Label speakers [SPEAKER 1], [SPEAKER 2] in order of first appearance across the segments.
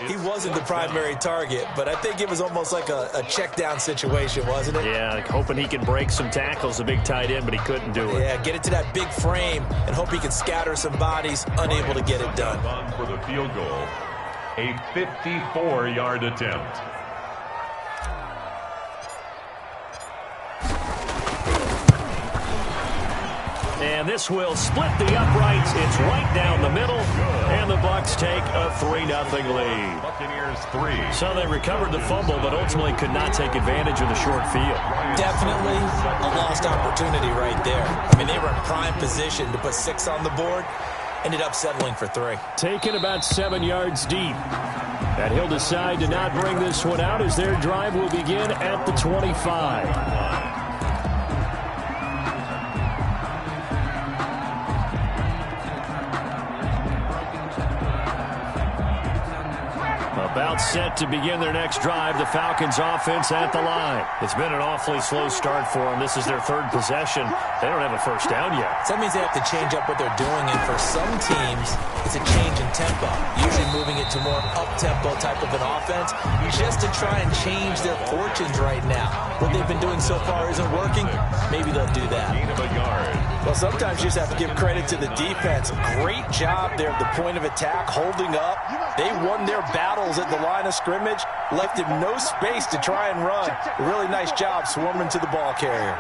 [SPEAKER 1] He wasn't the primary target, but I think it was almost like a check down situation, wasn't it?
[SPEAKER 2] Yeah, like hoping he can break some tackles, a big tight end, but he couldn't do it.
[SPEAKER 1] Yeah, get it to that big frame and hope he can scatter some bodies, unable to get it done.
[SPEAKER 3] For the field goal, a 54-yard attempt.
[SPEAKER 2] And this will split the uprights. It's right down the middle. And the Bucs take a 3-0 lead.
[SPEAKER 3] Buccaneers 3.
[SPEAKER 2] So they recovered the fumble, but ultimately could not take advantage of the short field.
[SPEAKER 1] Definitely a lost opportunity right there. I mean, they were in prime position to put 6 on the board. Ended up settling for 3.
[SPEAKER 2] Taken about 7 yards deep. And he'll decide to not bring this one out as their drive will begin at the 25. About set to begin their next drive. The Falcons offense at the line. It's been an awfully slow start for them. This is their 3rd possession. They don't have a first down yet.
[SPEAKER 1] So that means they have to change up what they're doing, and for some teams, it's a change in tempo. Usually moving it to more up-tempo type of an offense just to try and change their fortunes right now. What they've been doing so far isn't working. Maybe they'll do that.
[SPEAKER 3] Gain of a yard.
[SPEAKER 1] Well, sometimes you just have to give credit to the defense. Great job there at the point of attack, holding up. They won their battles at the line of scrimmage, left him no space to try and run. A really nice job swarming to the ball carrier.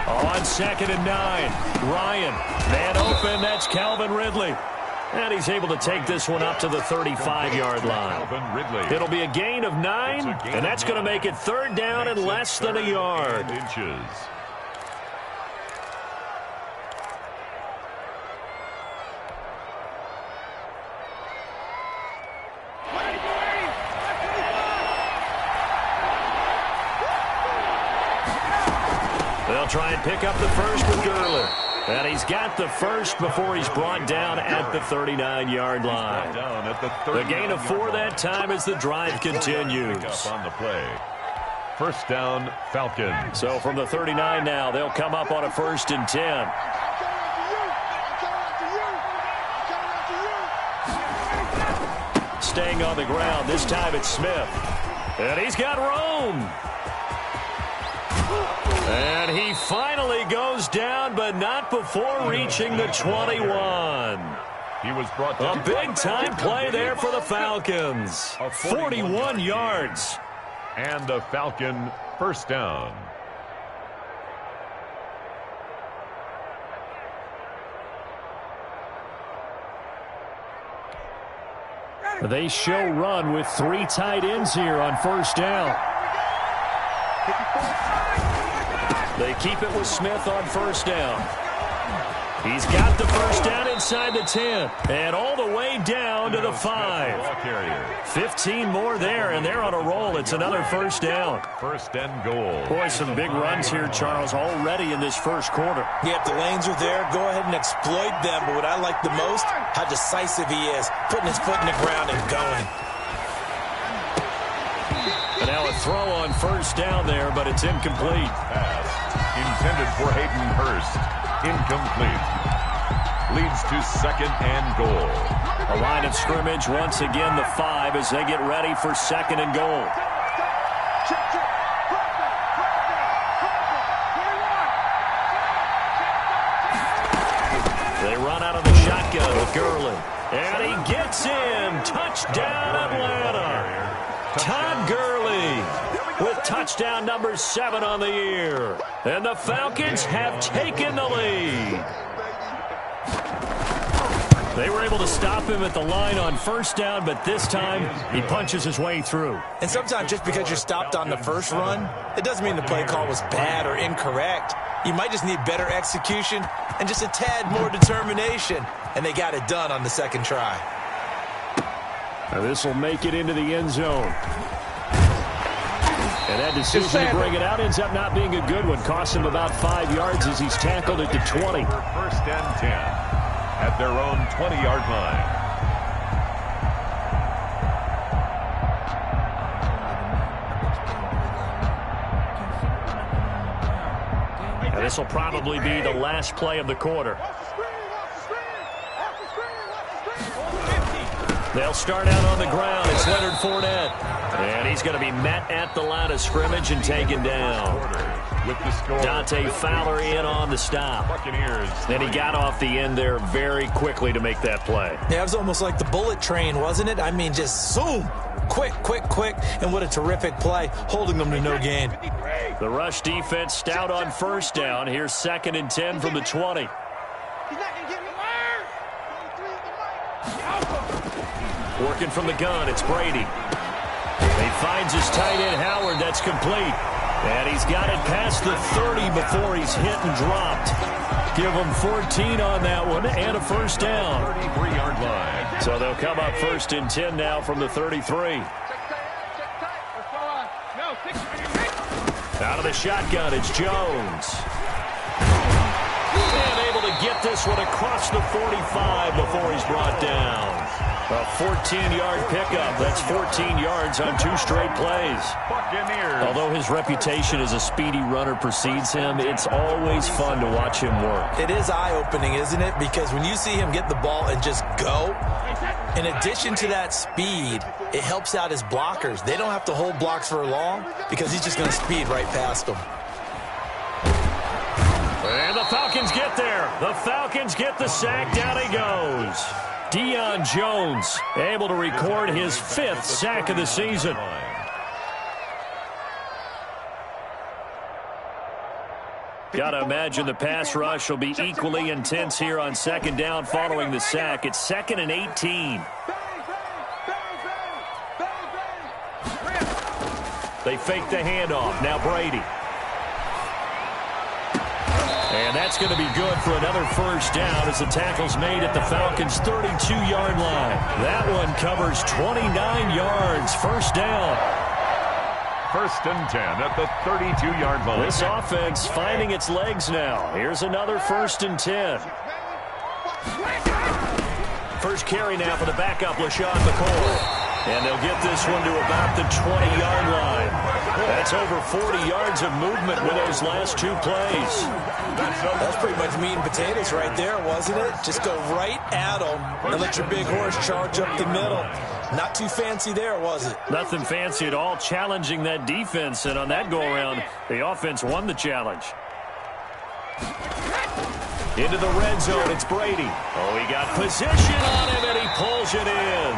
[SPEAKER 2] On 2nd and 9, Ryan, man open, that's Calvin Ridley. And he's able to take this one up to the 35-yard line. It'll be a gain of 9, and that's going to make it 3rd down and less than a yard. They'll try and pick up the first with Gurley. And he's got the first before he's brought down at the 39-yard line. The gain of 4 that time as the drive continues.
[SPEAKER 3] On the play. First down, Falcons.
[SPEAKER 2] So from the 39 now, they'll come up on a 1st and 10. Staying on the ground, this time it's Smith. And he's got Rome. And he finally goes down, but not before reaching the 21.
[SPEAKER 3] He was brought down.
[SPEAKER 2] A big-time play there for the Falcons. 41 yards.
[SPEAKER 3] And a Falcon first down.
[SPEAKER 2] They show run with 3 tight ends here on first down. They keep it with Smith on first down. He's got the first down inside the 10 and all the way down to the 5. 15 more there, and they're on a roll. It's another first down.
[SPEAKER 3] First and goal.
[SPEAKER 2] Boy, some big runs here, Charles, already in this first quarter.
[SPEAKER 1] Yeah, if the lanes are there, go ahead and exploit them. But what I like the most, how decisive he is, putting his foot in the ground and going.
[SPEAKER 2] And now a throw on first down there, but it's incomplete.
[SPEAKER 3] Pass intended for Hayden Hurst. Incomplete. Leads to 2nd and goal.
[SPEAKER 2] A line of scrimmage, once again the 5 as they get ready for 2nd and goal. They run out of the shotgun with Gurley. And he gets in. Touchdown, Atlanta. Todd Gurley with touchdown number 7 on the year. And the Falcons have taken the lead. They were able to stop him at the line on first down, but this time he punches his way through.
[SPEAKER 1] And sometimes just because you're stopped on the first run, it doesn't mean the play call was bad or incorrect. You might just need better execution and just a tad more determination. And they got it done on the 2nd try.
[SPEAKER 2] Now this will make it into the end zone. And that decision to bring it out ends up not being a good one. Costs him about 5 yards as he's tackled at the 20.
[SPEAKER 3] First and 10 at their own 20-yard line.
[SPEAKER 2] And this will probably be the last play of the quarter. They'll start out on the ground. It's Leonard Fournette. And he's going to be met at the line of scrimmage and taken down.
[SPEAKER 3] With the score,
[SPEAKER 2] Dante Fowler in on the stop.
[SPEAKER 3] Buccaneers.
[SPEAKER 2] And he got off the end there very quickly to make that play.
[SPEAKER 1] Yeah, it was almost like the bullet train, wasn't it? I mean, just zoom. Quick, quick, quick. And what a terrific play, holding them to no gain.
[SPEAKER 2] The rush defense stout on first down. Here's 2nd and 10 from the 20. Working from the gun, it's Brady. He finds his tight end, Howard. That's complete. And he's got it past the 30 before he's hit and dropped. Give him 14 on that one and a first down.
[SPEAKER 3] 33-yard line.
[SPEAKER 2] So they'll come up 1st and 10 now from the 33. Out of the shotgun, it's Jones. And able to get this one across the 45 before he's brought down. A 14-yard pickup. That's 14 yards on 2 straight plays.
[SPEAKER 3] Buccaneers.
[SPEAKER 2] Although his reputation as a speedy runner precedes him, it's always fun to watch him work.
[SPEAKER 1] It is eye-opening, isn't it? Because when you see him get the ball and just go, in addition to that speed, it helps out his blockers. They don't have to hold blocks for long because he's just going to speed right past them.
[SPEAKER 2] And the Falcons get there. The Falcons get the sack. Down he goes. Deion Jones able to record his 5th sack of the season. Got to imagine the pass rush will be equally intense here on 2nd down following the sack. It's 2nd and 18. They fake the handoff. Now Brady. And that's going to be good for another first down as the tackle's made at the Falcons' 32-yard line. That one covers 29 yards. First down.
[SPEAKER 3] 1st and 10 at the 32-yard line.
[SPEAKER 2] This offense finding its legs now. Here's another 1st and 10. First carry now for the backup, LaShawn McCoy. And they'll get this one to about the 20-yard line. That's over 40 yards of movement with those last 2 plays.
[SPEAKER 1] That's pretty much meat and potatoes right there, wasn't it? Just go right at them and let your big horse charge up the middle. Not too fancy there, was it?
[SPEAKER 2] Nothing fancy at all, challenging that defense. And on that go-around, the offense won the challenge. Into the red zone, it's Brady. Oh, he got position on him, and he pulls it in.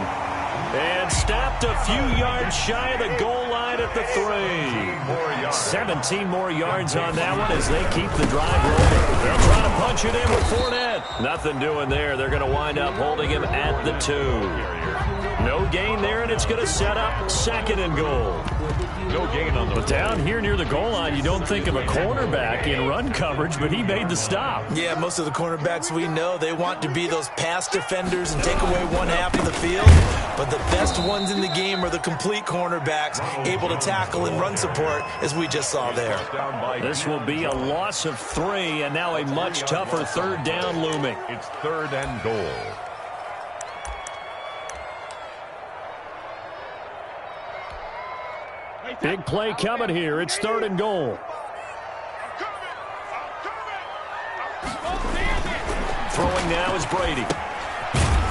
[SPEAKER 2] And stopped a few yards shy of the goal line at the 3. 17 more yards on that one as they keep the drive rolling. They'll try to punch it in with Fournette. Nothing doing there. They're going to wind up holding him at the 2. No gain there, and it's going to set up 2nd and goal.
[SPEAKER 3] No gain on the
[SPEAKER 2] But down here near the goal line, you don't think of a cornerback in run coverage, but he made the stop.
[SPEAKER 1] Yeah, most of the cornerbacks we know, they want to be those pass defenders and take away one half of the field. But the best ones in the game are the complete cornerbacks, able to tackle and run support, as we just saw there.
[SPEAKER 2] This will be a loss of 3, and now a much tougher 3rd down looming.
[SPEAKER 3] It's 3rd and goal.
[SPEAKER 2] Big play coming here. It's 3rd and goal. Throwing now is Brady.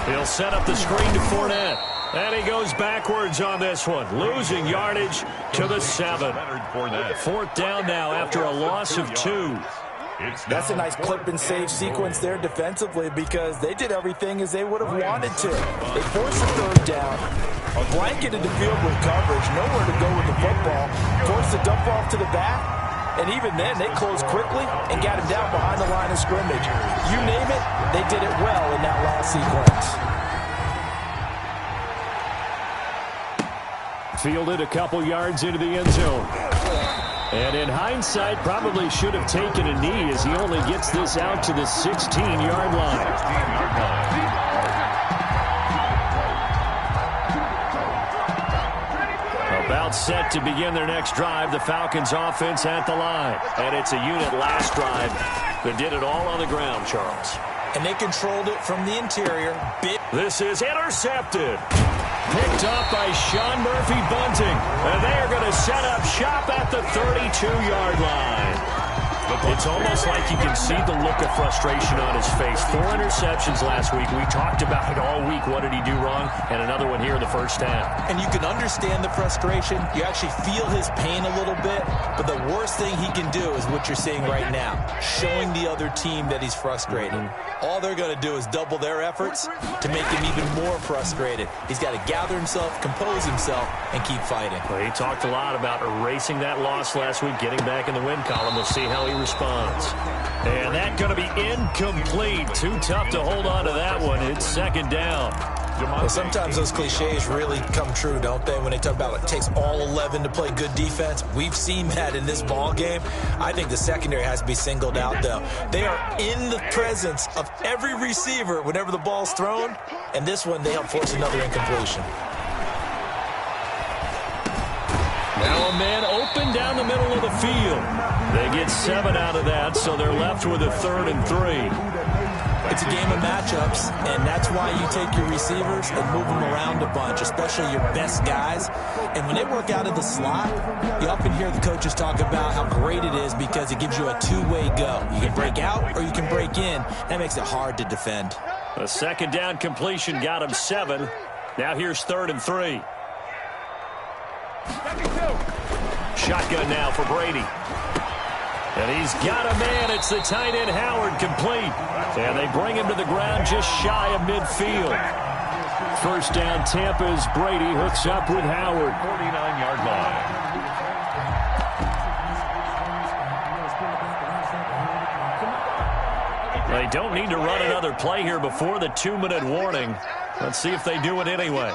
[SPEAKER 2] He'll set up the screen to Fournette. And he goes backwards on this one. Losing yardage to the 7. 4th down now after a loss of 2.
[SPEAKER 1] That's a nice clip and save sequence there defensively because they did everything as they would have wanted to. They forced the 3rd down, blanketed the field with coverage, nowhere to go with the football, forced the dump off to the back, and even then they closed quickly and got him down behind the line of scrimmage. You name it, they did it well in that last sequence.
[SPEAKER 2] Fielded a couple yards into the end zone. And in hindsight, probably should have taken a knee as he only gets this out to the 16-yard line. About set to begin their next drive, the Falcons offense at the line. And it's a unit last drive that did it all on the ground, Charles.
[SPEAKER 1] And they controlled it from the interior.
[SPEAKER 2] This is intercepted. Picked up by Sean Murphy Bunting. And they are going to set up shop at the 32-yard line. It's almost like you can see the look of frustration on his face. 4 interceptions last week. We talked about it all week. What did he do wrong? And another one here in the first half.
[SPEAKER 1] And you can understand the frustration. You actually feel his pain a little bit. But the worst thing he can do is what you're seeing right now, showing the other team that he's frustrated. All they're going to do is double their efforts to make him even more frustrated. He's got to gather himself, compose himself, and keep fighting.
[SPEAKER 2] Well, he talked a lot about erasing that loss last week, getting back in the win column. We'll see how he responds. And that's going to be incomplete. Too tough to hold on to that one. It's second down.
[SPEAKER 1] Well, sometimes those cliches really come true, don't they? When they talk about it takes all 11 to play good defense. We've seen that in this ball game. I think the secondary has to be singled out, though. They are in the presence of every receiver whenever the ball's thrown. And this one, they help force another incompletion.
[SPEAKER 2] Now a man open down the middle of the field. They get 7 out of that, so they're left with a 3rd and 3.
[SPEAKER 1] It's a game of matchups, and that's why you take your receivers and move them around a bunch, especially your best guys. And when they work out of the slot, you often hear the coaches talk about how great it is because it gives you a two-way go. You can break out or you can break in. That makes it hard to defend.
[SPEAKER 2] A second down completion got him 7. Now here's 3rd and 3. Shotgun now for Brady. And he's got a man. It's the tight end Howard, complete. And they bring him to the ground just shy of midfield. First down Tampa's Brady hooks up with Howard.
[SPEAKER 3] 49-yard line.
[SPEAKER 2] They don't need to run another play here before the 2-minute warning. Let's see if they do it anyway.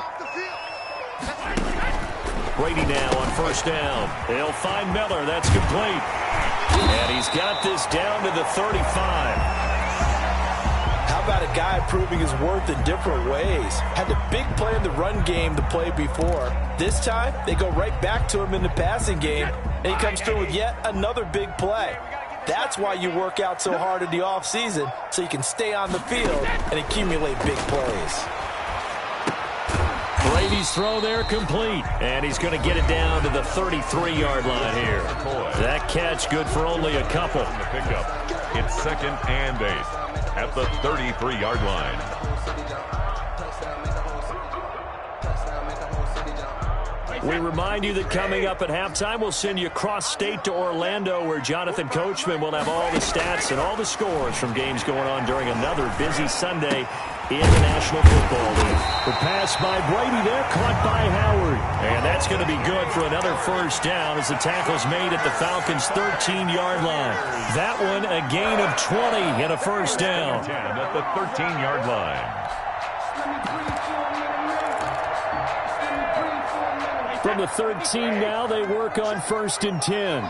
[SPEAKER 2] Brady now on first down. They'll find Miller. That's complete. And he's got this down to the 35.
[SPEAKER 1] How about a guy proving his worth in different ways? Had the big play in the run game to play before. This time, they go right back to him in the passing game, and he comes through with yet another big play. That's why you work out so hard in the offseason, so you can stay on the field and accumulate big plays.
[SPEAKER 2] Brady's throw there complete. And he's going to get it down to the 33-yard line here. That catch good for only a couple.
[SPEAKER 3] The pickup. It's 2nd and 8 at the 33-yard line.
[SPEAKER 2] We remind you that coming up at halftime, we'll send you cross-state to Orlando, where Jonathan Coachman will have all the stats and all the scores from games going on during another busy Sunday in the National Football League. The pass by Brady there, caught by Howard. And that's going to be good for another first down as the tackle's made at the Falcons' 13-yard line. That one a gain of 20 and a first down.
[SPEAKER 3] 10 at the 13-yard line.
[SPEAKER 2] From the 13 now, they work on 1st and 10.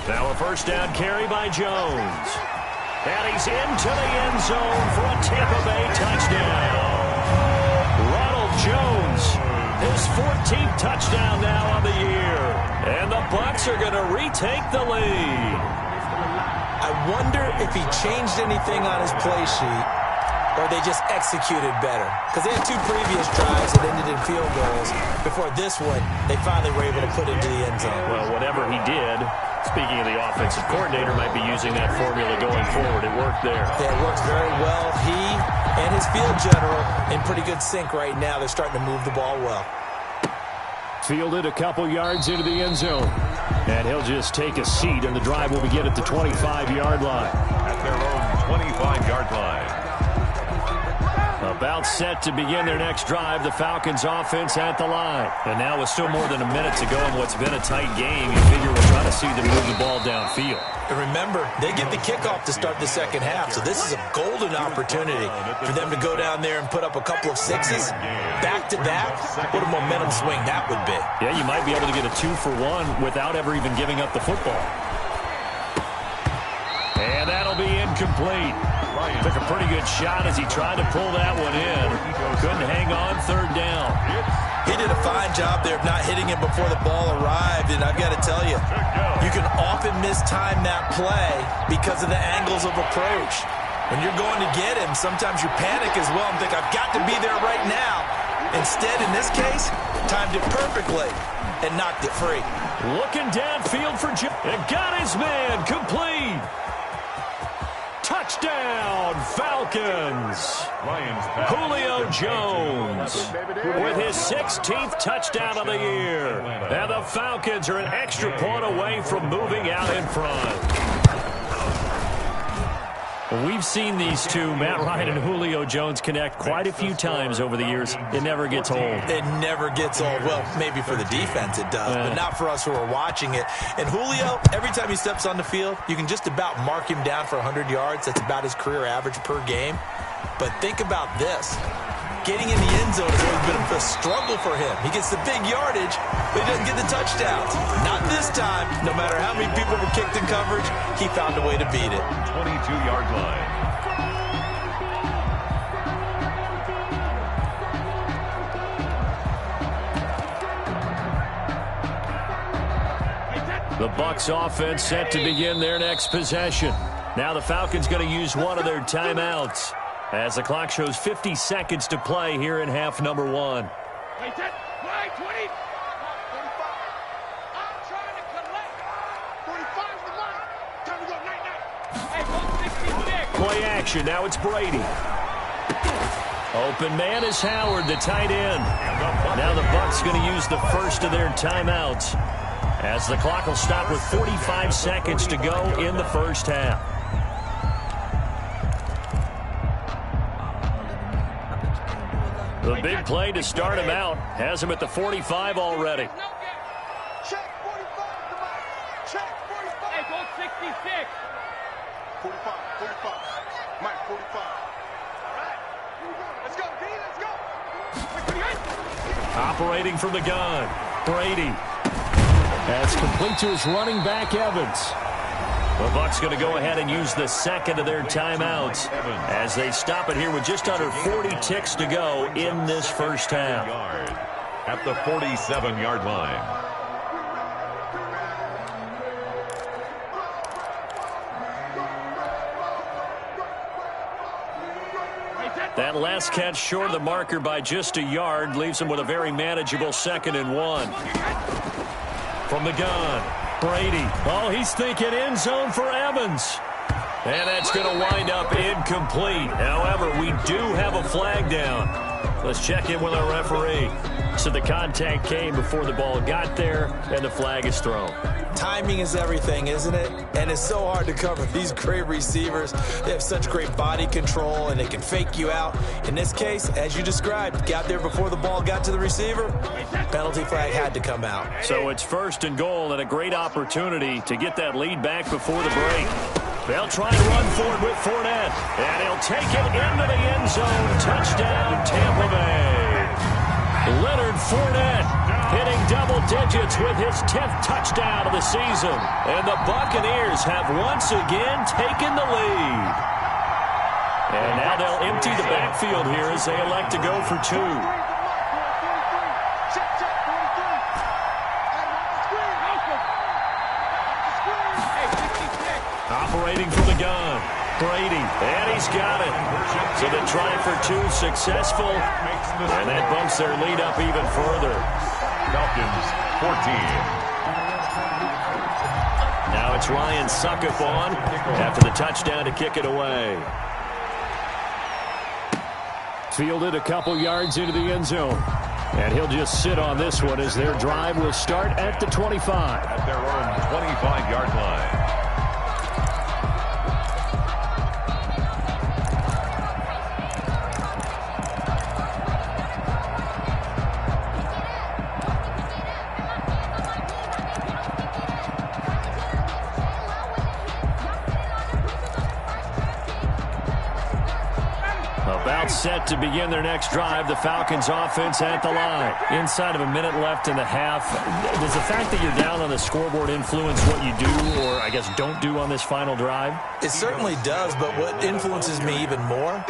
[SPEAKER 2] Now a first down carry by Jones. And he's into the end zone for a Tampa Bay touchdown. Ronald Jones, his 14th touchdown now on the year. And the Bucs are going to retake the lead.
[SPEAKER 1] I wonder if he changed anything on his play sheet or they just executed better. Because they had 2 previous drives that ended in field goals. Before this one, they finally were able to put into the end zone.
[SPEAKER 2] Well, whatever he did, speaking of the offensive coordinator, might be using that formula going forward. It worked there.
[SPEAKER 1] Yeah, it works very well. He and his field general in pretty good sync right now. They're starting to move the ball well.
[SPEAKER 2] Fielded a couple yards into the end zone. And he'll just take a seat, and the drive will begin at the 25-yard line.
[SPEAKER 3] At their own 25-yard line.
[SPEAKER 2] About set to begin their next drive, the Falcons offense at the line. And now with still more than a minute to go in what's been a tight game, you figure we'll try to see them move the ball downfield.
[SPEAKER 1] And remember, they get the kickoff to start the second half, so this is a golden opportunity for them to go down there and put up a couple of sixes back-to-back. What a momentum swing that would be.
[SPEAKER 2] Yeah, you might be able to get a 2-for-1 without ever even giving up the football. And that'll be incomplete. Took a pretty good shot as he tried to pull that one in. Couldn't hang on, 3rd down.
[SPEAKER 1] He did a fine job there of not hitting him before the ball arrived, and I've got to tell you, you can often mistime that play because of the angles of approach. When you're going to get him, sometimes you panic as well and think, I've got to be there right now. Instead, in this case, timed it perfectly and knocked it free.
[SPEAKER 2] Looking downfield for Jones. And got his man complete. Touchdown, Falcons. Julio Jones with his 16th touchdown of the year. And the Falcons are an extra point away from moving out in front. We've seen these two, Matt Ryan and Julio Jones, connect quite a few times over the years. It never gets old.
[SPEAKER 1] It never gets old. Well, maybe for the defense it does, but not for us who are watching it. And Julio, every time he steps on the field, you can just about mark him down for 100 yards. That's about his career average per game. But think about this. Getting in the end zone has always been a struggle for him. He gets the big yardage, but he doesn't get the touchdowns. Not this time. No matter how many people were kicked in coverage, he found a way to beat it.
[SPEAKER 3] 22-yard line.
[SPEAKER 2] The Bucs offense set to begin their next possession. Now the Falcons going to use one of their timeouts as the clock shows 50 seconds to play here in half number one. Play action. Now it's Brady. Open man is Howard, the tight end. Now the Bucs going to use the first of their timeouts as the clock will stop with 45 seconds to go in the first half. The big play to start him out has him at the 45 already.
[SPEAKER 4] Check 45, check 45. Hey, go 66. 45, 45. Mike, 45. All right, here we go. Let's go, D, let's go.
[SPEAKER 2] Operating from the gun, Brady. That's complete to his running back, Evans. The Bucs going to go ahead and use the second of their timeouts as they stop it here with just under 40 ticks to go in this first half.
[SPEAKER 3] At the 47-yard line.
[SPEAKER 2] That last catch short of the marker by just a yard leaves him with a very manageable 2nd and 1. From the gun, Brady. Oh, he's thinking end zone for Evans. And that's going to wind up incomplete. However, we do have a flag down. Let's check in with our referee. So the contact came before the ball got there, and the flag is thrown.
[SPEAKER 1] Timing is everything, isn't it? And it's so hard to cover these great receivers. They have such great body control, and they can fake you out. In this case, as you described, got there before the ball got to the receiver. Penalty flag had to come out.
[SPEAKER 2] So it's 1st and goal, and a great opportunity to get that lead back before the break. They'll try and run forward with Fournette, and he'll take it into the end zone. Touchdown, Tampa Bay. Leonard Fournette hitting double digits with his 10th touchdown of the season. And the Buccaneers have once again taken the lead. And now they'll empty the backfield here as they elect to go for 2. Operating from the gun, Brady, and he's got it. So the try for 2 successful, and that bumps their lead up even further.
[SPEAKER 3] Falcons 14.
[SPEAKER 2] Now it's Ryan Suckup on after the touchdown to kick it away. Fielded a couple yards into the end zone. And he'll just sit on this one as their drive will start at the 25.
[SPEAKER 3] At their own 25-yard line.
[SPEAKER 2] About set to begin their next drive, the Falcons offense at the line. Inside of a minute left in the half, does the fact that you're down on the scoreboard influence what you do or, I guess, don't do on this final drive?
[SPEAKER 1] It certainly does, but what influences me even more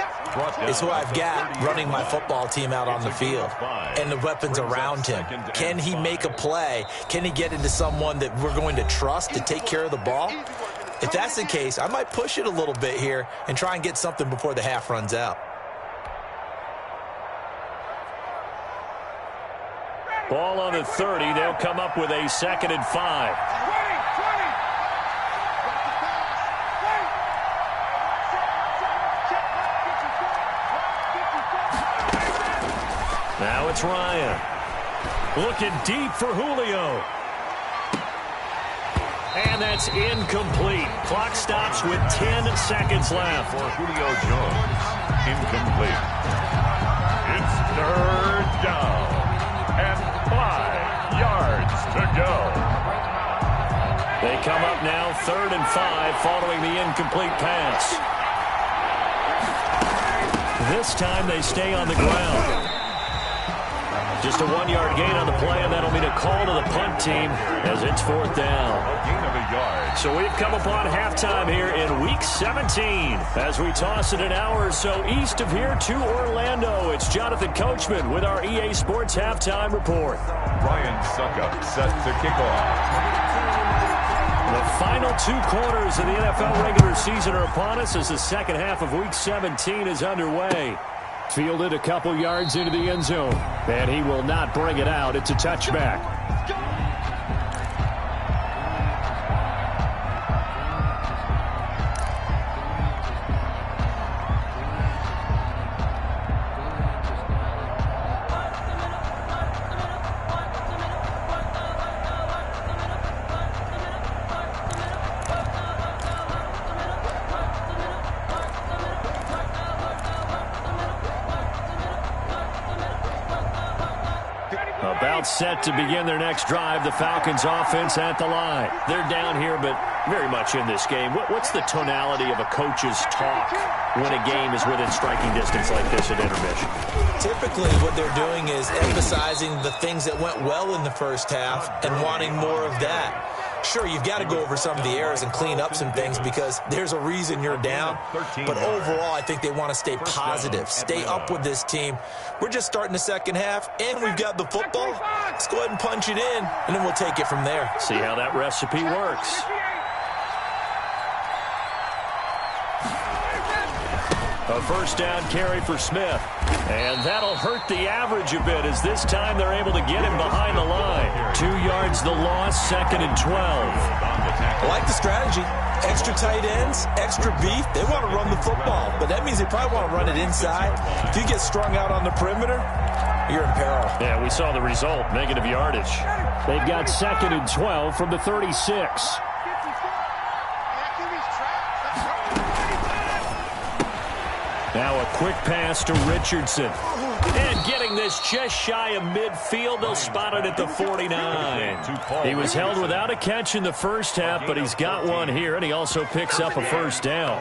[SPEAKER 1] is who I've got running my football team out on the field and the weapons around him. Can he make a play? Can he get into someone that we're going to trust to take care of the ball? If that's the case, I might push it a little bit here and try and get something before the half runs out.
[SPEAKER 2] Ball on the 30. They'll come up with a 2nd and 5. Now it's Ryan. Looking deep for Julio. And that's incomplete. Clock stops with 10 seconds left.
[SPEAKER 3] For Julio Jones, incomplete. It's 3rd down and 5 yards to go.
[SPEAKER 2] They come up now 3rd and 5 following the incomplete pass. This time they stay on the ground. Just a 1-yard gain on the play, and that'll mean a call to the punt team as it's 4th down.
[SPEAKER 3] A gain of a yard.
[SPEAKER 2] So we've come upon halftime here in Week 17 as we toss it an hour or so east of here to Orlando. It's Jonathan Coachman with our EA Sports Halftime Report.
[SPEAKER 3] Ryan Suckup set to kick off.
[SPEAKER 2] The final 2 quarters of the NFL regular season are upon us as the second half of Week 17 is underway. Fielded a couple yards into the end zone, and he will not bring it out. It's a touchback. About set to begin their next drive. The Falcons offense at the line. They're down here, but very much in this game. What's the tonality of a coach's talk when a game is within striking distance like this at intermission?
[SPEAKER 1] Typically, what they're doing is emphasizing the things that went well in the first half and wanting more of that. Sure, you've got to go over some of the errors and clean up some things because there's a reason you're down. But overall, I think they want to stay positive, stay up with this team. We're just starting the second half, and we've got the football. Let's go ahead and punch it in, and then we'll take it from there.
[SPEAKER 2] See how that recipe works. A first down carry for Smith. And that'll hurt the average a bit as this time they're able to get him behind the line. 2 yards the loss, 2nd and 12.
[SPEAKER 1] I like the strategy. Extra tight ends, extra beef. They want to run the football, but that means they probably want to run it inside. If you get strung out on the perimeter, you're in peril.
[SPEAKER 2] Yeah, we saw the result, negative yardage. They've got 2nd and 12 from the 36. Now a quick pass to Richardson. And getting this just shy of midfield, they'll spot it at the 49. He was held without a catch in the first half, but he's got one here, and he also picks up a first down.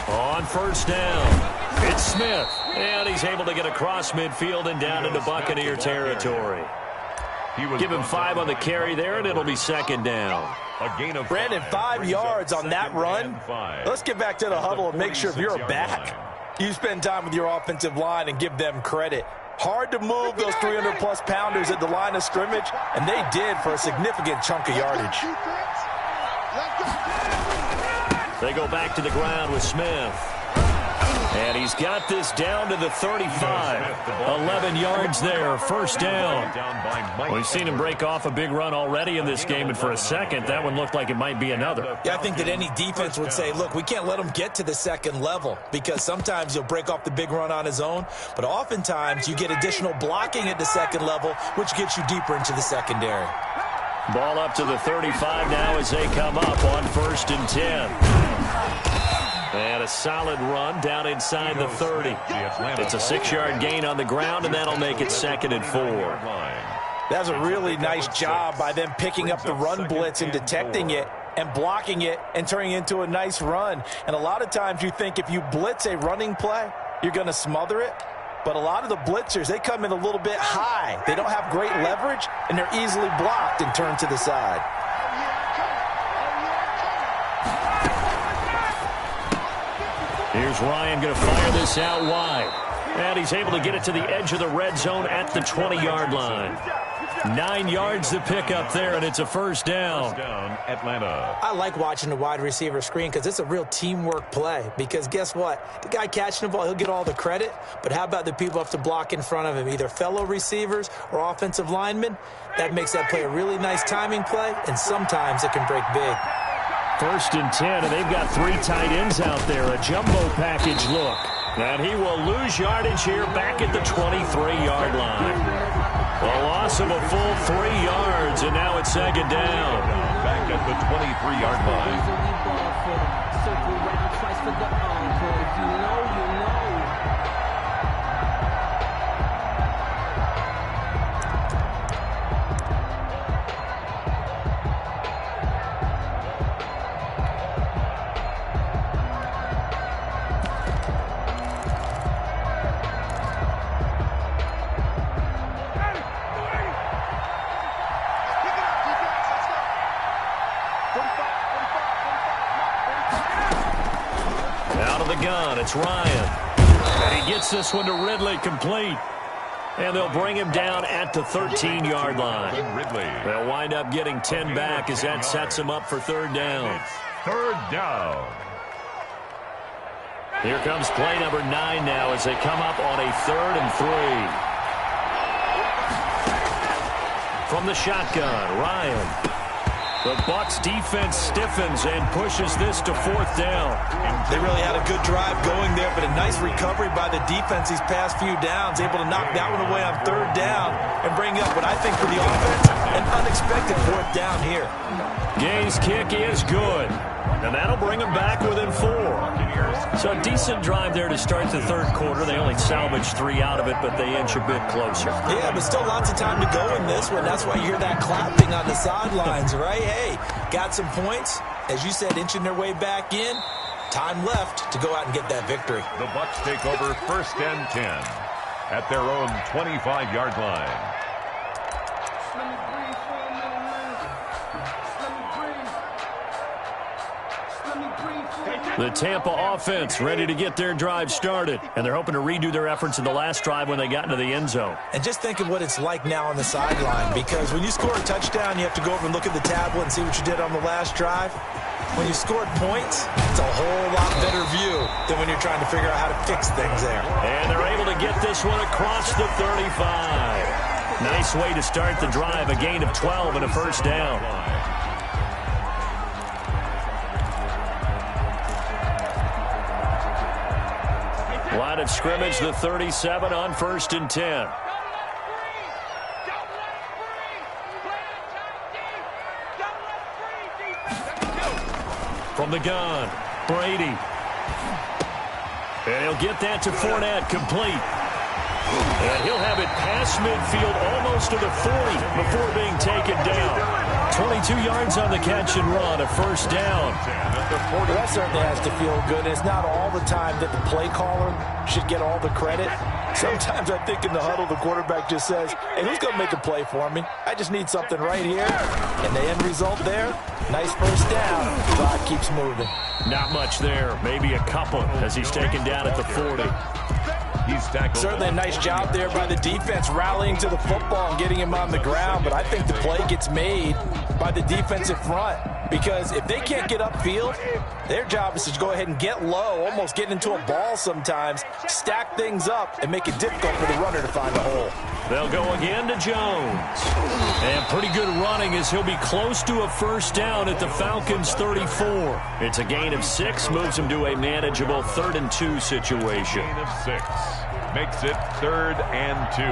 [SPEAKER 2] On first down, it's Smith, and he's able to get across midfield and down into Buccaneer territory. Give him 5 on the carry there, and it'll be 2nd down.
[SPEAKER 1] Brandon, 5 yards on that run. Let's get back to the huddle and make sure if you're a back, you spend time with your offensive line and give them credit. Hard to move those 300-plus pounders at the line of scrimmage, and they did for a significant chunk of yardage.
[SPEAKER 2] They go back to the ground with Smith. And he's got this down to the 35. 11 yards there, first down. We've seen him break off a big run already in this game, and for a second, that one looked like it might be another.
[SPEAKER 1] Yeah, I think that any defense would say, look, we can't let him get to the second level because sometimes he'll break off the big run on his own, but oftentimes you get additional blocking at the second level, which gets you deeper into the secondary.
[SPEAKER 2] Ball up to the 35 now as they come up on 1st and 10. And a solid run down inside the 30. It's a 6-yard gain on the ground, and that'll make it 2nd and 4.
[SPEAKER 1] That's a really nice job by them picking up the run blitz and detecting it and blocking it and turning it into a nice run. And a lot of times you think if you blitz a running play, you're going to smother it. But a lot of the blitzers, they come in a little bit high. They don't have great leverage, and they're easily blocked and turned to the side.
[SPEAKER 2] Here's Ryan going to fire this out wide. And he's able to get it to the edge of the red zone at the 20-yard line. 9 yards to pick up there, and it's a first down.
[SPEAKER 3] Atlanta.
[SPEAKER 1] I like watching the wide receiver screen because it's a real teamwork play. Because guess what? The guy catching the ball, he'll get all the credit. But how about the people have to block in front of him, either fellow receivers or offensive linemen? That makes that play a really nice timing play, and sometimes it can break big.
[SPEAKER 2] 1st and 10, and they've got 3 tight ends out there. A jumbo package look. And he will lose yardage here back at the 23-yard line. A loss of a full 3 yards, and now it's 2nd down.
[SPEAKER 3] Back at the 23-yard line.
[SPEAKER 5] Circle round twice for the encore. If you know, you know.
[SPEAKER 2] It's Ryan. And he gets this one to Ridley complete. And they'll bring him down at the 13-yard line. They'll wind up getting 10 back as that sets him up for 3rd down.
[SPEAKER 3] 3rd down.
[SPEAKER 2] Here comes play number 9 now as they come up on a 3rd and 3. From the shotgun, Ryan. The Bucs defense stiffens and pushes this to 4th down.
[SPEAKER 1] They really had a good drive going there, but a nice recovery by the defense these past few downs, able to knock that one away on 3rd down and bring up what I think for the offense, an unexpected 4th down here.
[SPEAKER 2] Gay's kick is good, and that'll bring them back within 4. So a decent drive there to start the 3rd quarter. They only salvaged 3 out of it, but they inch a bit closer.
[SPEAKER 1] Yeah, but still lots of time to go in this one. That's why you hear that clapping on the sidelines, right? Hey, got some points. As you said, inching their way back in. Time left to go out and get that victory.
[SPEAKER 3] The Bucs take over 1st and 10 at their own 25-yard line.
[SPEAKER 2] The Tampa offense ready to get their drive started, and they're hoping to redo their efforts in the last drive when they got into the end zone.
[SPEAKER 1] And just think of what it's like now on the sideline, because when you score a touchdown, you have to go over and look at the tablet and see what you did on the last drive. When you scored points, it's a whole lot better view than when you're trying to figure out how to fix things there.
[SPEAKER 2] And they're able to get this one across the 35. Nice way to start the drive, a gain of 12 and a 1st down. Line of scrimmage, the 37 on 1st and 10. From the gun, Brady. And he'll get that to Fournette, complete. And he'll have it past midfield almost to the 40 before being taken down. 22 yards on the catch and run, a 1st down.
[SPEAKER 1] Well, that certainly has to feel good. It's not all the time that the play caller should get all the credit. Sometimes I think in the huddle, the quarterback just says, hey, who's going to make a play for me? I just need something right here. And the end result there, nice 1st down. Clock keeps moving.
[SPEAKER 2] Not much there. Maybe a couple as he's taken down at the 40.
[SPEAKER 3] He's tackled.
[SPEAKER 1] Certainly a nice job there by the defense rallying to the football and getting him on the ground. But I think the play gets made by the defensive front. Because if they can't get upfield, their job is to go ahead and get low, almost get into a ball sometimes, stack things up, and make it difficult for the runner to find a hole.
[SPEAKER 2] They'll go again to Jones. And pretty good running as he'll be close to a 1st down at the Falcons' 34. It's a gain of 6, moves him to a manageable 3rd and 2 situation.
[SPEAKER 3] Gain of 6 makes it 3rd and 2.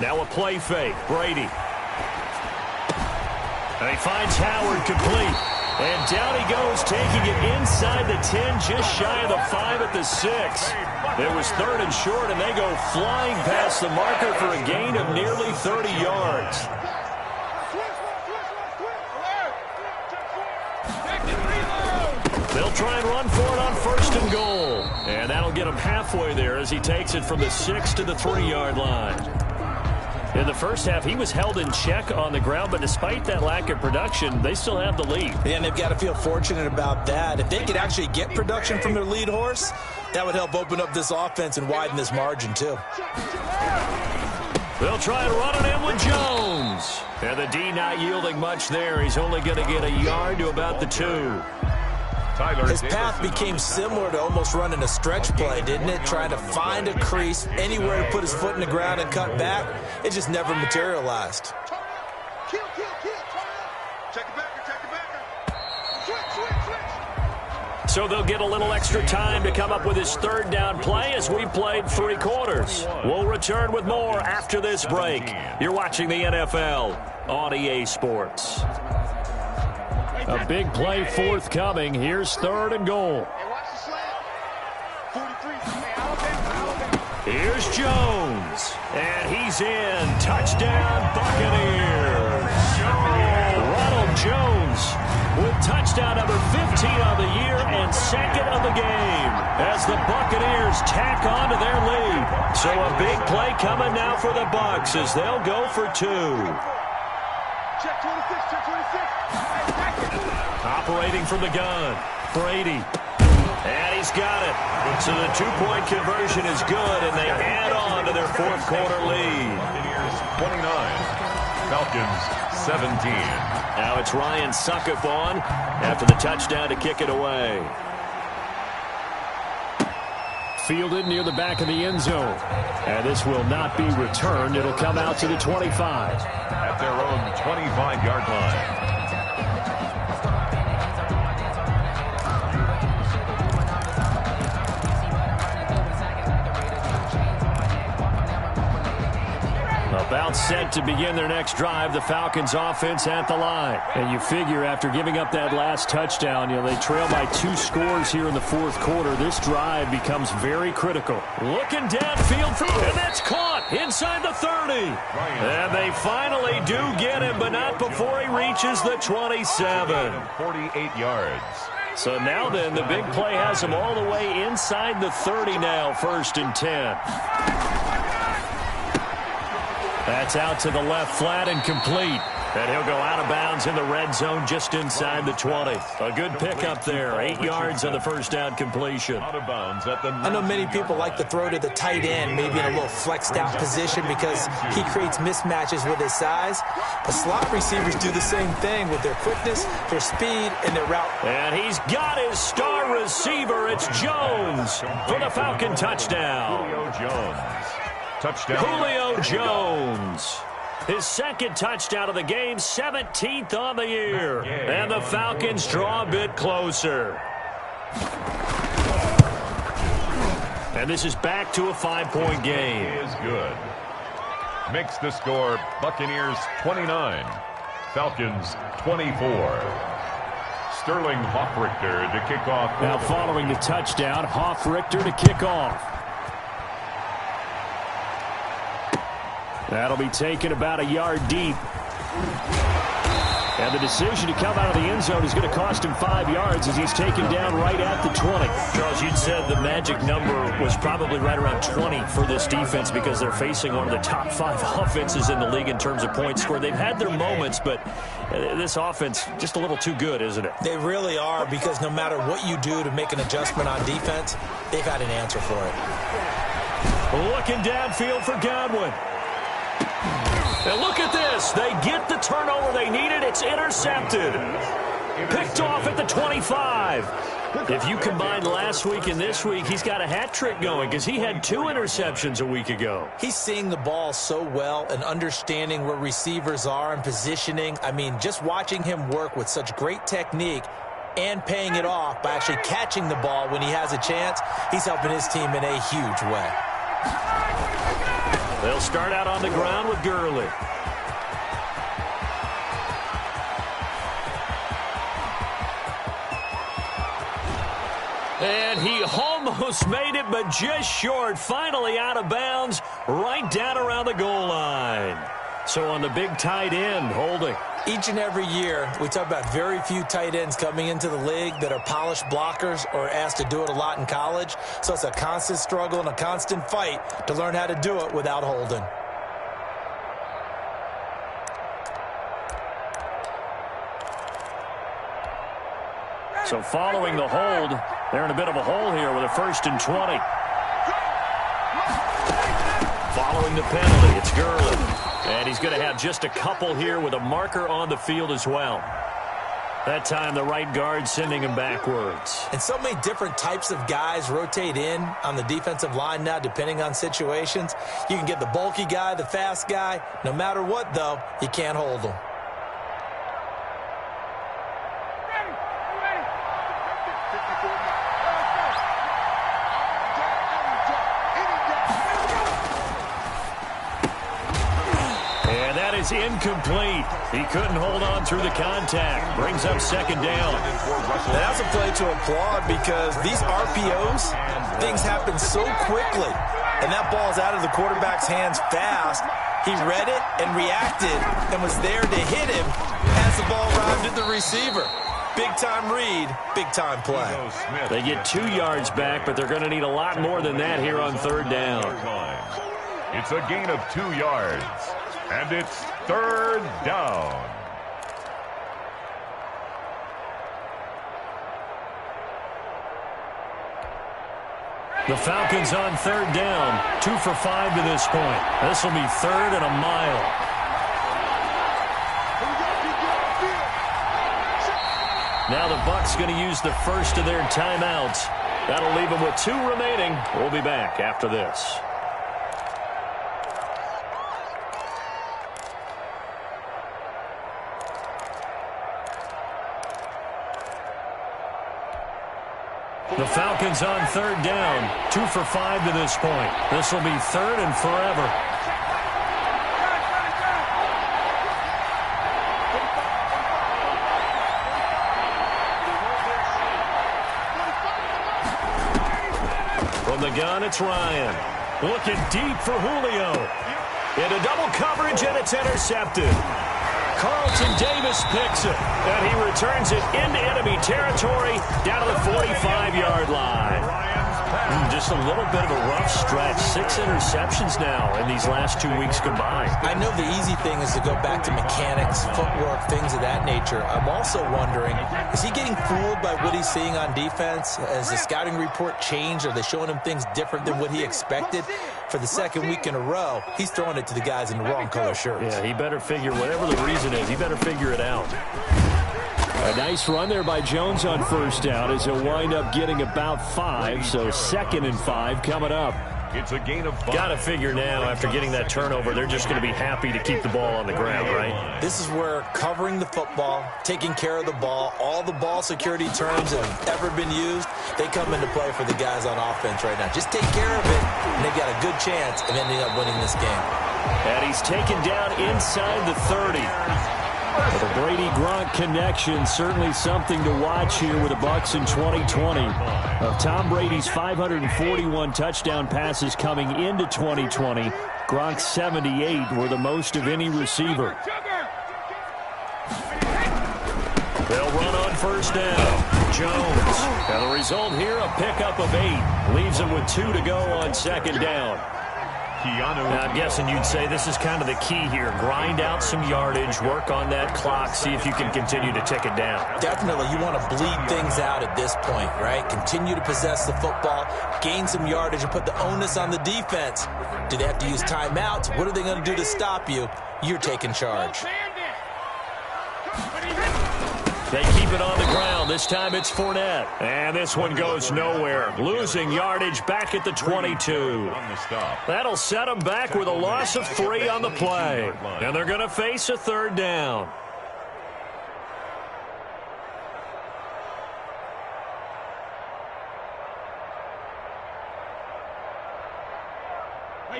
[SPEAKER 2] Now a play fake, Brady. And he finds Howard complete. And down he goes, taking it inside the 10, just shy of the 5 at the 6. It was 3rd and short, and they go flying past the marker for a gain of nearly 30 yards. They'll try and run for it on 1st and goal. And that'll they'll get him halfway there as he takes it from the 6 to the 3-yard line. In the first half, he was held in check on the ground, but despite that lack of production, they still have the lead.
[SPEAKER 1] Yeah, and they've got to feel fortunate about that. If they could actually get production from their lead horse, that would help open up this offense and widen this margin, too.
[SPEAKER 2] They'll try and run it in with Jones. And the D not yielding much there. He's only going to get a yard to about the 2.
[SPEAKER 1] His path became similar to almost running a stretch play, didn't it? Trying to find a crease, anywhere to put his foot in the ground and cut back. It just never materialized.
[SPEAKER 4] Check it back. Switch.
[SPEAKER 2] So they'll get a little extra time to come up with his third down play as we played 3 quarters. We'll return with more after this break. You're watching the NFL on EA Sports. A big play forthcoming. Here's 3rd and goal. Here's Jones. And he's in. Touchdown, Buccaneers. Ronald Jones with touchdown number 15 on the year and 2nd of the game as the Buccaneers tack on to their lead. So a big play coming now for the Bucs as they'll go for 2.
[SPEAKER 4] Check 26.
[SPEAKER 2] Operating from the gun, Brady. And he's got it. So the 2-point conversion is good, and they add on to their 4th quarter lead.
[SPEAKER 3] 29, Falcons 17.
[SPEAKER 2] Now it's Ryan Suckup on after the touchdown to kick it away. Fielded near the back of the end zone. And this will not be returned. It'll come out to the 25.
[SPEAKER 3] At their own 25-yard line.
[SPEAKER 2] About set to begin their next drive, the Falcons offense at the line. And you figure after giving up that last touchdown, they trail by 2 scores here in the 4th quarter. This drive becomes very critical. Looking downfield, and that's caught inside the 30. And they finally do get him, but not before he reaches the 27.
[SPEAKER 3] 48 yards.
[SPEAKER 2] So now then, the big play has him all the way inside the 30 now, 1st and 10. That's out to the left flat and complete. And he'll go out of bounds in the red zone just inside the 20. A good pickup there. 8 yards on the first down completion.
[SPEAKER 3] Out of bounds at the
[SPEAKER 1] I know many people like to throw to the tight end, maybe in a little flexed out position because he creates mismatches with his size. But slot receivers do the same thing with their quickness, their speed, and their route.
[SPEAKER 2] And he's got his star receiver. It's Jones for the Falcon touchdown.
[SPEAKER 3] Julio Jones. Touchdown.
[SPEAKER 2] Julio Jones. His 2nd touchdown of the game, 17th on the year. And the Falcons draw a bit closer. And this is back to a 5-point game.
[SPEAKER 3] Is good. Makes the score Buccaneers 29, Falcons 24. Sterling Hoffrichter to kick off.
[SPEAKER 2] Now following the touchdown, Hoffrichter to kick off. That'll be taken about a yard deep. And the decision to come out of the end zone is going to cost him 5 yards as he's taken down right at the 20. Charles, you'd said the magic number was probably right around 20 for this defense because they're facing one of the top 5 offenses in the league in terms of points scored. They've had their moments, but this offense just a little too good, isn't it?
[SPEAKER 1] They really are, because no matter what you do to make an adjustment on defense, they've had an answer for it.
[SPEAKER 2] Looking downfield for Godwin. And look at this. They get the turnover they needed. It's intercepted. Picked off at the 25. If you combine last week and this week, he's got a hat trick going because he had 2 interceptions a week ago.
[SPEAKER 1] He's seeing the ball so well and understanding where receivers are and positioning. I mean, just watching him work with such great technique and paying it off by actually catching the ball when he has a chance, he's helping his team in a huge way.
[SPEAKER 2] They'll start out on the ground with Gurley. And he almost made it, but just short. Finally out of bounds, right down around the goal line. So on the big tight end, holding.
[SPEAKER 1] Each and every year, we talk about very few tight ends coming into the league that are polished blockers or asked to do it a lot in college. So it's a constant struggle and a constant fight to learn how to do it without holding.
[SPEAKER 2] So following the hold, they're in a bit of a hole here with a 1st and 20. Following the penalty, it's Gurley. And he's going to have just a couple here with a marker on the field as well. That time, the right guard sending him backwards.
[SPEAKER 1] And so many different types of guys rotate in on the defensive line now, depending on situations. You can get the bulky guy, the fast guy. No matter what, though, you can't hold them.
[SPEAKER 2] Is incomplete. He couldn't hold on through the contact. Brings up 2nd down.
[SPEAKER 1] And that's a play to applaud because these RPOs, things happen so quickly. And that ball's out of the quarterback's hands fast. He read it and reacted and was there to hit him as the ball arrived at the receiver. Big-time read, big-time play.
[SPEAKER 2] They get 2 yards back, but they're going to need a lot more than that here on 3rd down.
[SPEAKER 3] It's a gain of 2 yards. And it's 3rd down.
[SPEAKER 2] The Falcons on 3rd down. 2 for 5 to this point. This will be 3rd and a mile. Now the Bucs going to use the first of their timeouts. That'll leave them with 2 remaining. We'll be back after this. The Falcons on 3rd down. 2 for 5 to this point. This will be 3rd and forever. From the gun, it's Ryan. Looking deep for Julio. Into double coverage, and it's intercepted. Carlton Davis picks it, and he returns it into enemy territory down to the 45-yard line. Just a little bit of a rough stretch. 6 interceptions now in these last 2 weeks combined.
[SPEAKER 1] I know the easy thing is to go back to mechanics, footwork, things of that nature. I'm also wondering, is he getting fooled by what he's seeing on defense? Has the scouting report changed? Are they showing him things different than what he expected? For the 2nd week in a row, he's throwing it to the guys in the wrong color shirts.
[SPEAKER 2] Yeah, he better figure, whatever the reason is, he better figure it out. A nice run there by Jones on 1st down as he'll wind up getting about 5, so 2nd and 5 coming up.
[SPEAKER 3] It's a gain of 5.
[SPEAKER 2] Got to figure now, after getting that turnover, they're just going to be happy to keep the ball on the ground, right?
[SPEAKER 1] This is where covering the football, taking care of the ball, all the ball security terms that have ever been used, they come into play for the guys on offense right now. Just take care of it, and they've got a good chance of ending up winning this game.
[SPEAKER 2] And he's taken down inside the 30. The Brady-Gronk connection, certainly something to watch here with the Bucs in 2020. Of Tom Brady's 541 touchdown passes coming into 2020, Gronk's 78 were the most of any receiver. They'll run on 1st down. Jones. And the result here, a pickup of 8. Leaves him with 2 to go on 2nd down. Now, I'm guessing you'd say this is kind of the key here. Grind out some yardage, work on that clock, see if you can continue to tick it down.
[SPEAKER 1] Definitely. You want to bleed things out at this point, right? Continue to possess the football, gain some yardage, and put the onus on the defense. Do they have to use timeouts? What are they going to do to stop you? You're taking charge.
[SPEAKER 2] They keep it on the ground. This time it's Fournette. And this one goes nowhere. Losing yardage back at the 22. That'll set them back with a loss of 3 on the play. And they're going to face a 3rd down.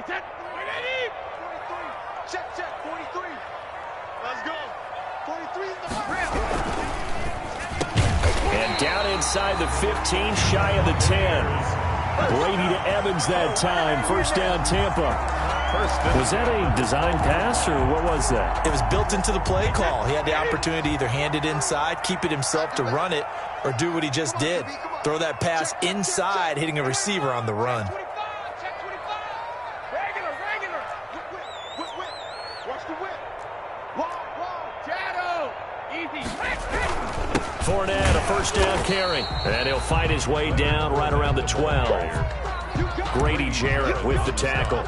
[SPEAKER 4] Check, 43. Let's go. 43 in the ground.
[SPEAKER 2] And down inside the 15, shy of the 10. Brady to Evans that time. 1st down, Tampa. Was that a design pass, or what was that?
[SPEAKER 1] It was built into the play call. He had the opportunity to either hand it inside, keep it himself to run it, or do what he just did. Throw that pass inside, hitting a receiver on the run.
[SPEAKER 2] Fournette, a first down carry. And he'll fight his way down right around the 12. Grady Jarrett with the tackle.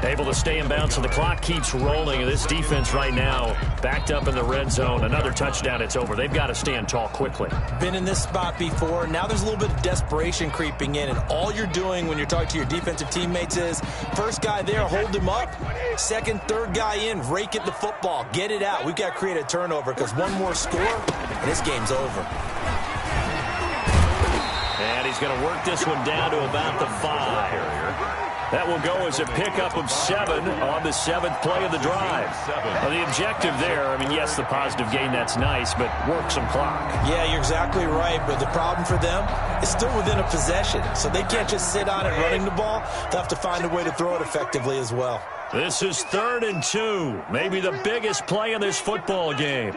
[SPEAKER 2] Able to stay in bounds, so the clock keeps rolling. And this defense right now backed up in the red zone. Another touchdown, it's over. They've got to stand tall quickly.
[SPEAKER 1] Been in this spot before. Now there's a little bit of desperation creeping in. And all you're doing when you're talking to your defensive teammates is, first guy there, hold him up. Second, third guy in, rake at the football. Get it out. We've got to create a turnover because one more score, and this game's over.
[SPEAKER 2] And he's going to work this one down to about the 5. That will go as a pickup of 7 on the 7th play of the drive. Well, the objective there, I mean, yes, the positive gain, that's nice, but work some clock.
[SPEAKER 1] Yeah, you're exactly right, but the problem for them is still within a possession, so they can't just sit on it running the ball. They'll have to find a way to throw it effectively as well.
[SPEAKER 2] This is 3rd and 2, maybe the biggest play in this football game.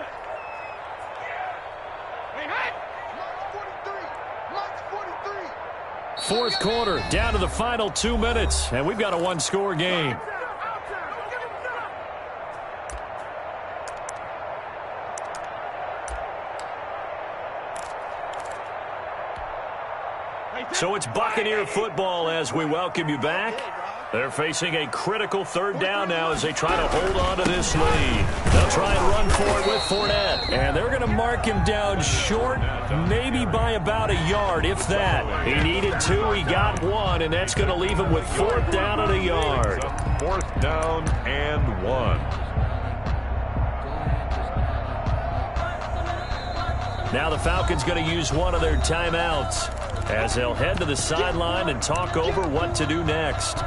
[SPEAKER 2] Fourth quarter, down to the final 2 minutes, and we've got a one-score game. So it's Buccaneer football as we welcome you back. They're facing a critical 3rd down now as they try to hold on to this lead. They'll try and run for it with Fournette. And they're going to mark him down short, maybe by about a yard, if that. He needed 2, he got 1, and that's going to leave him with 4th down and a yard.
[SPEAKER 3] 4th down and 1.
[SPEAKER 2] Now the Falcons going to use one of their timeouts as they'll head to the sideline and talk over what to do next.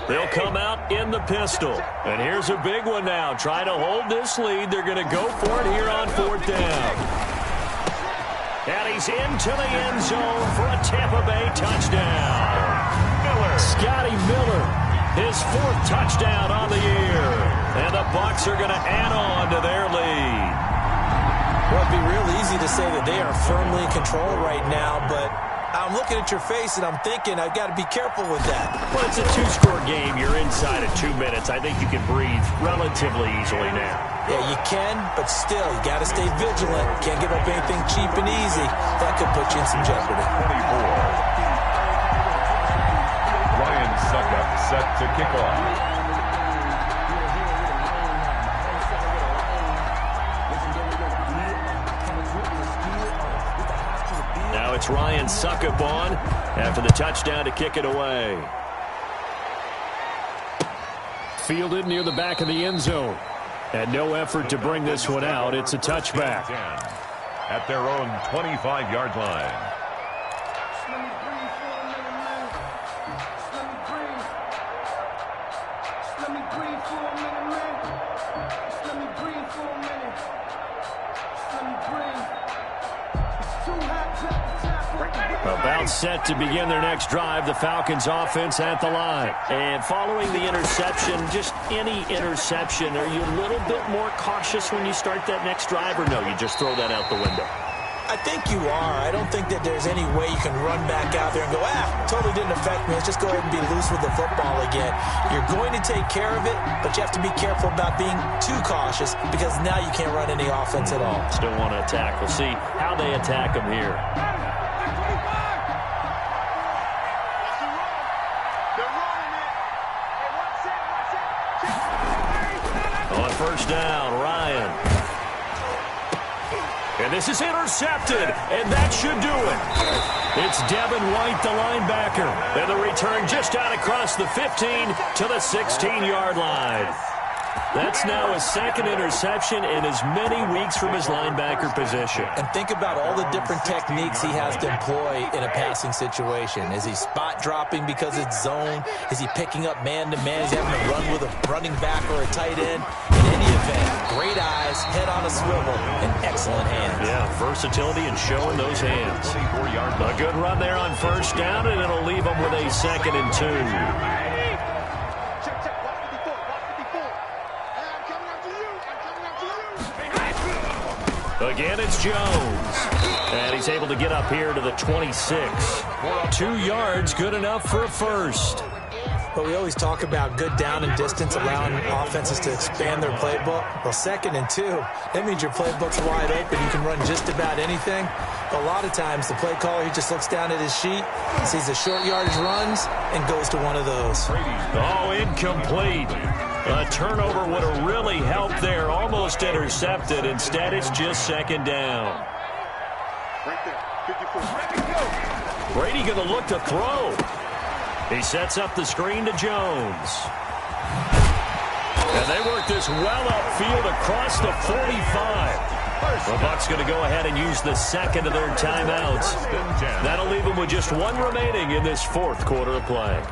[SPEAKER 2] They'll come out in the pistol. And here's a big one now. Try to hold this lead. They're going to go for it here on 4th down. And he's into the end zone for a Tampa Bay touchdown. Scotty Miller, his 4th touchdown on the year. And the Bucs are going to add on to their lead.
[SPEAKER 1] Well, it'd be real easy to say that they are firmly in control right now, but I'm looking at your face and I'm thinking I've got to be careful with that.
[SPEAKER 2] Well, it's a 2-score game. You're inside of 2 minutes. I think you can breathe relatively easily now.
[SPEAKER 1] Yeah, you can, but still, you got to stay vigilant. Can't give up anything cheap and easy. That could put you in some jeopardy.
[SPEAKER 3] 24. Ryan Suckup set to kick off.
[SPEAKER 2] Now it's Ryan Suckup on after the touchdown to kick it away. Fielded near the back of the end zone. And no effort to bring this one out. It's a touchback.
[SPEAKER 3] At their own 25-yard line.
[SPEAKER 2] About set to begin their next drive, the Falcons offense at the line. And following the interception, just any interception, are you a little bit more cautious when you start that next drive, or no, you just throw that out the window?
[SPEAKER 1] I think you are. I don't think that there's any way you can run back out there and go, totally didn't affect me. Let's just go ahead and be loose with the football again. You're going to take care of it, but you have to be careful about being too cautious because now you can't run any offense at all.
[SPEAKER 2] Still want to attack. We'll see how they attack them here. On first down, Ryan. And this is intercepted, and that should do it. It's Devin White, the linebacker. And the return just out across the 15 to the 16-yard line. That's now a second interception in as many weeks from his linebacker position.
[SPEAKER 1] And think about all the different techniques he has to employ in a passing situation. Is he spot dropping because it's zone? Is he picking up man-to-man? Is he having to run with a running back or a tight end? In any event. Great eyes, head on a swivel, and excellent hands.
[SPEAKER 2] Yeah, versatility and showing those hands. A good run there on first down, and it'll leave them with a 2nd and 2. Again, it's Jones. And he's able to get up here to the 26. 2 yards, good enough for a first.
[SPEAKER 1] But we always talk about good down and distance, allowing offenses to expand their playbook. Well, 2nd and 2, that means your playbook's wide open. You can run just about anything. But a lot of times, the play caller, he just looks down at his sheet, sees the short yardage runs, and goes to one of those.
[SPEAKER 2] Oh, incomplete. A turnover would have really helped there. Almost intercepted. Instead, it's just 2nd down. Brady going to look to throw. He sets up the screen to Jones. And they work this well upfield across the 45. The Bucs going to go ahead and use the 2nd of their timeouts. That'll leave them with just 1 remaining in this 4th quarter of play.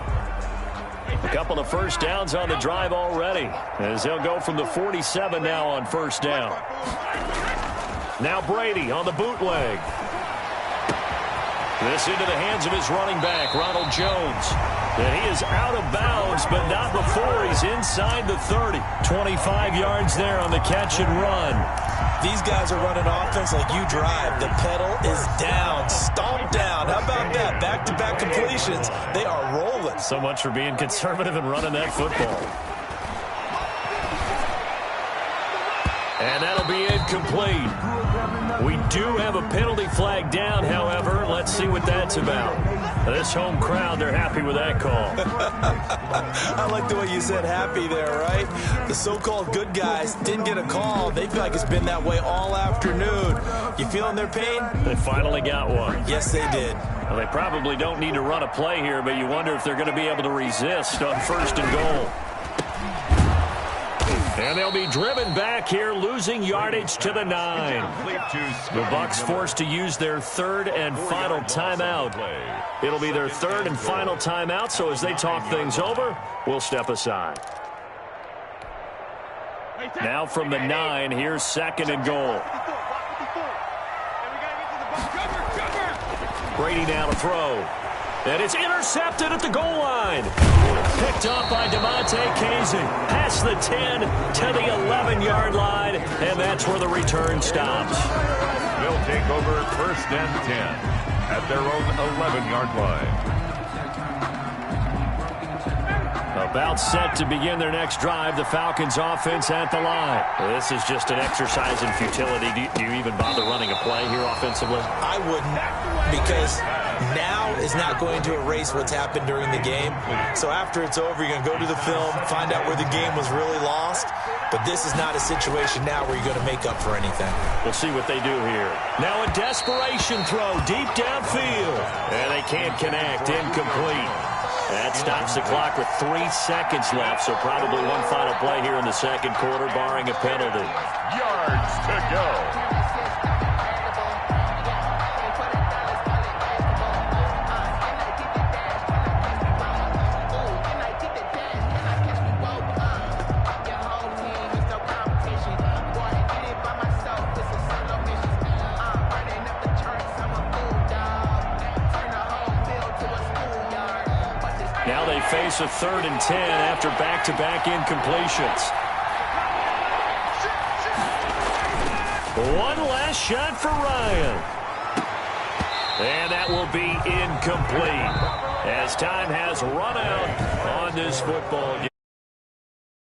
[SPEAKER 2] A couple of first downs on the drive already, as they'll go from the 47 now on first down. Now Brady on the bootleg. This into the hands of his running back, Ronald Jones. And he is out of bounds, but not before he's inside the 30. 25 yards there on the catch and run.
[SPEAKER 1] These guys are running offense like you drive. The pedal is down, stomped down. How about that? Back-to-back completions. They are rolling.
[SPEAKER 2] So much for being conservative and running that football. And that'll be incomplete. We do have a penalty flag down, however. Let's see what that's about. This home crowd, they're happy with that call.
[SPEAKER 1] I like the way you said happy there, right? The so-called good guys didn't get a call. They feel like it's been that way all afternoon. You feeling their pain?
[SPEAKER 2] They finally got one.
[SPEAKER 1] Yes, they did.
[SPEAKER 2] Well, they probably don't need to run a play here, but you wonder if they're going to be able to resist on 1st and goal. And they'll be driven back here, losing yardage to the 9. The Bucs forced to use their 3rd and final timeout. It'll be their 3rd and final timeout, so as they talk things over, we'll step aside. Now from the 9, here's 2nd and goal. Brady now to throw. And it's intercepted at the goal line. Picked up by DeMonte Casey. Past the 10 to the 11-yard line. And that's where the return stops.
[SPEAKER 3] They'll take over 1st and 10 at their own 11-yard line.
[SPEAKER 2] About set to begin their next drive. The Falcons offense at the line. This is just an exercise in futility. Do you even bother running a play here offensively?
[SPEAKER 1] I wouldn't, because now is not going to erase what's happened during the game. So after it's over, you're going to go to the film, find out where the game was really lost. But this is not a situation now where you're going to make up for anything.
[SPEAKER 2] We'll see what they do here. Now a desperation throw deep downfield. And they can't connect. Incomplete. That stops the clock with 3 seconds left, so probably one final play here in the 2nd quarter, barring a penalty.
[SPEAKER 3] Yards to go.
[SPEAKER 2] Now they face a 3rd and 10 after back-to-back incompletions. One last shot for Ryan. And that will be incomplete as time has run out on this football game.